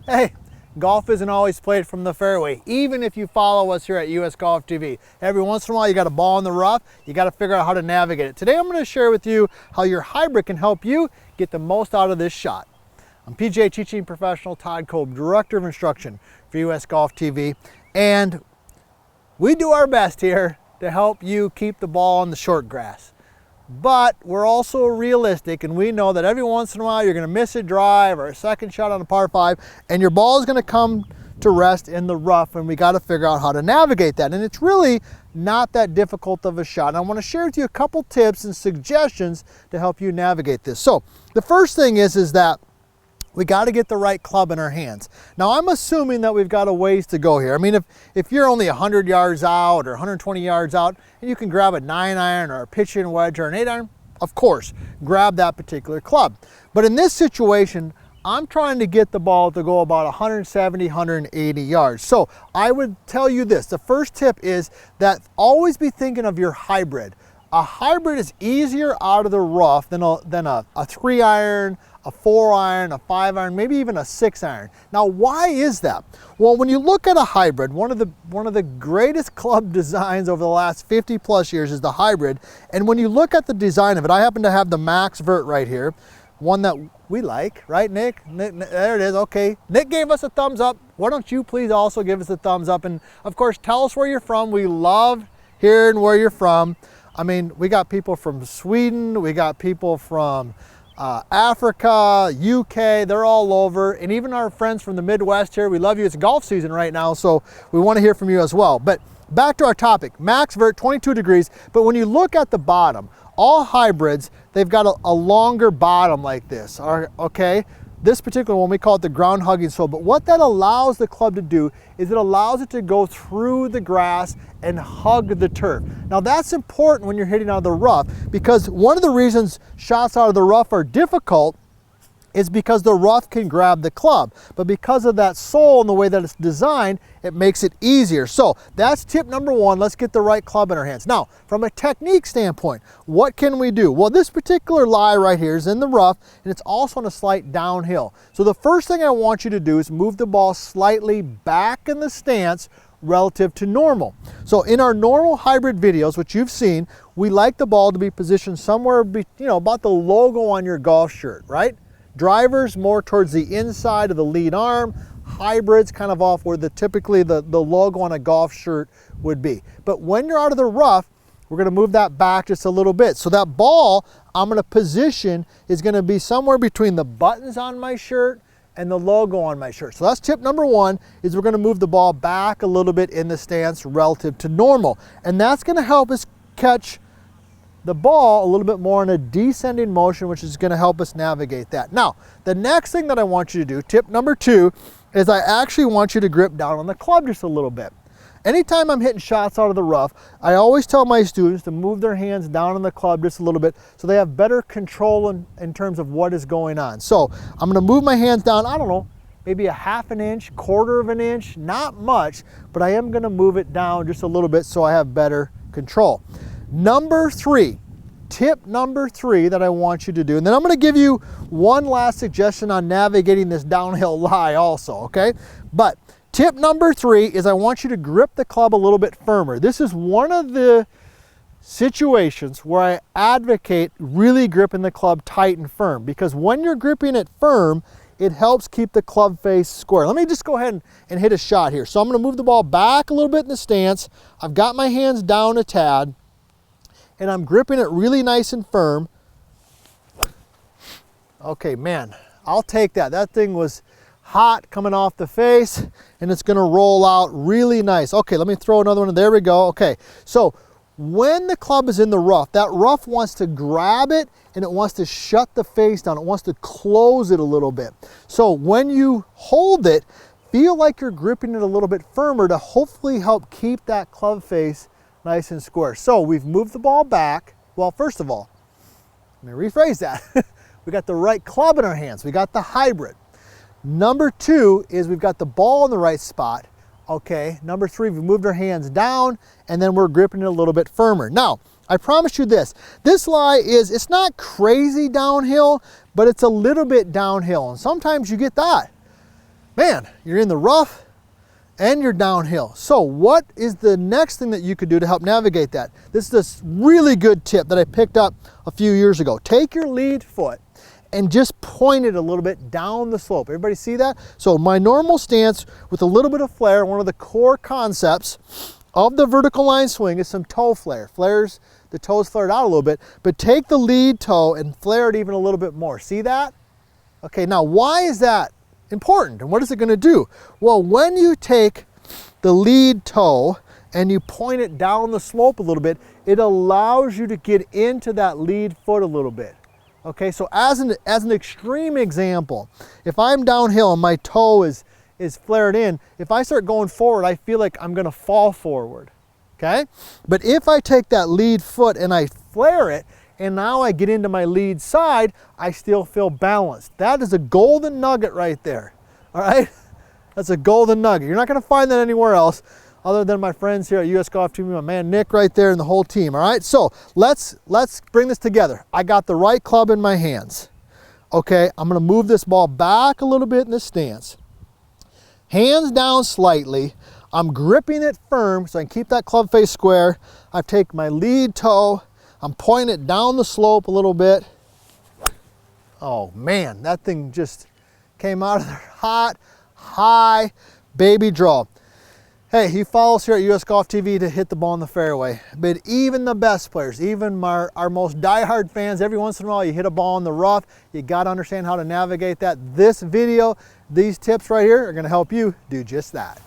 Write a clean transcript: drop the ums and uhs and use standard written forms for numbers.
Hey, golf isn't always played from the fairway, even if you follow us here at US Golf TV. Every once in a while you got a ball in the rough, you got to figure out how to navigate it. Today I'm going to share with you how your hybrid can help you get the most out of this shot. I'm PGA teaching professional Todd Kolb, Director of Instruction for US Golf TV, and we do our best here to help you keep the ball on the short grass. But we're also realistic, and we know that every once in a while you're going to miss a drive or a second shot on a par 5, and your ball is going to come to rest in the rough, and we got to figure out how to navigate that. And it's really not that difficult of a shot. And I want to share with you a couple tips and suggestions to help you navigate this. So the first thing is that we got to get the right club in our hands. Now I'm assuming that we've got a ways to go here. I mean, if you're only 100 yards out or 120 yards out and you can grab a 9-iron or a pitch-in wedge or an 8-iron, of course, grab that particular club. But in this situation, I'm trying to get the ball to go about 170, 180 yards. So I would tell you this, the first tip is that always be thinking of your hybrid. A hybrid is easier out of the rough than a 3-iron, a 4-iron, a 5-iron, maybe even a 6-iron. Now, why is that? Well, when you look at a hybrid, one of the greatest club designs over the last 50 plus years is the hybrid. And when you look at the design of it, I happen to have the Max Vert right here, one that we like, right, Nick? There it is, okay. Nick gave us a thumbs up. Why don't you please also give us a thumbs up? And of course, tell us where you're from. We love hearing where you're from. I mean, we got people from Sweden, we got people from Africa, UK, they're all over, and even our friends from the Midwest here, we love you. It's golf season right now, so we want to hear from you as well. But back to our topic, Max Vert, 22 degrees, but when you look at the bottom, all hybrids, they've got a longer bottom like this, okay? This particular one, we call it the ground hugging sole, but what that allows the club to do is it allows it to go through the grass and hug the turf. Now that's important when you're hitting out of the rough, because one of the reasons shots out of the rough are difficult is because the rough can grab the club. But because of that sole and the way that it's designed, it makes it easier. So that's tip number one, let's get the right club in our hands. Now, from a technique standpoint, what can we do? Well, this particular lie right here is in the rough, and it's also on a slight downhill. So the first thing I want you to do is move the ball slightly back in the stance relative to normal. So in our normal hybrid videos, which you've seen, we like the ball to be positioned somewhere, about the logo on your golf shirt, right? Drivers more towards the inside of the lead arm, hybrids kind of off where typically the logo on a golf shirt would be. But when you're out of the rough, we're going to move that back just a little bit. So that ball I'm going to position is going to be somewhere between the buttons on my shirt and the logo on my shirt. So that's tip number one, is we're going to move the ball back a little bit in the stance relative to normal. And that's going to help us catch the ball a little bit more in a descending motion, which is going to help us navigate that. Now, the next thing that I want you to do, tip number two, is I actually want you to grip down on the club just a little bit. Anytime I'm hitting shots out of the rough, I always tell my students to move their hands down on the club just a little bit so they have better control in terms of what is going on. So I'm going to move my hands down, I don't know, maybe a half an inch, quarter of an inch, not much, but I am going to move it down just a little bit so I have better control. Number three, tip number three that I want you to do, and then I'm going to give you one last suggestion on navigating this downhill lie also, okay? But tip number three is I want you to grip the club a little bit firmer. This is one of the situations where I advocate really gripping the club tight and firm, because when you're gripping it firm, it helps keep the club face square. Let me just go ahead and hit a shot here. So I'm going to move the ball back a little bit in the stance. I've got my hands down a tad, and I'm gripping it really nice and firm. Okay, man, I'll take that. That thing was hot coming off the face, and it's gonna roll out really nice. Okay, let me throw another one in. There we go. Okay, so when the club is in the rough, that rough wants to grab it and it wants to shut the face down. It wants to close it a little bit. So when you hold it, feel like you're gripping it a little bit firmer to hopefully help keep that club face nice and square. So we've moved the ball back. Well, first of all, let me rephrase that. We got the right club in our hands. We got the hybrid. Number two is we've got the ball in the right spot. Okay, number three, we've moved our hands down, and then we're gripping it a little bit firmer. Now, I promise you this lie it's not crazy downhill, but it's a little bit downhill, and sometimes you get that. man, you're in the rough and you're downhill. So what is the next thing that you could do to help navigate that? This is this really good tip that I picked up a few years ago. Take your lead foot and just point it a little bit down the slope. Everybody see that? So my normal stance with a little bit of flare, one of the core concepts of the vertical line swing is some toe flare. The toes flared out a little bit, but take the lead toe and flare it even a little bit more. See that? Okay, now why is that important and what is it going to do? Well, when you take the lead toe and you point it down the slope a little bit, it allows you to get into that lead foot a little bit. Okay, so as an extreme example, if I'm downhill and my toe is flared in, if I start going forward, I feel like I'm going to fall forward. Okay, but if I take that lead foot and I flare it, and now I get into my lead side, I still feel balanced. That is a golden nugget right there. All right, that's a golden nugget. You're not going to find that anywhere else other than my friends here at US Golf TV, my man Nick right there and the whole team. All right, so let's bring this together. I got the right club in my hands. Okay, I'm going to move this ball back a little bit in this stance. Hands down slightly. I'm gripping it firm so I can keep that club face square. I take my lead toe. I'm pointing it down the slope a little bit. Oh man, that thing just came out of there hot, high, baby draw. Hey, you follow us here at US Golf TV to hit the ball in the fairway. But even the best players, even our most diehard fans, every once in a while you hit a ball in the rough. You got to understand how to navigate that. This video, these tips right here are going to help you do just that.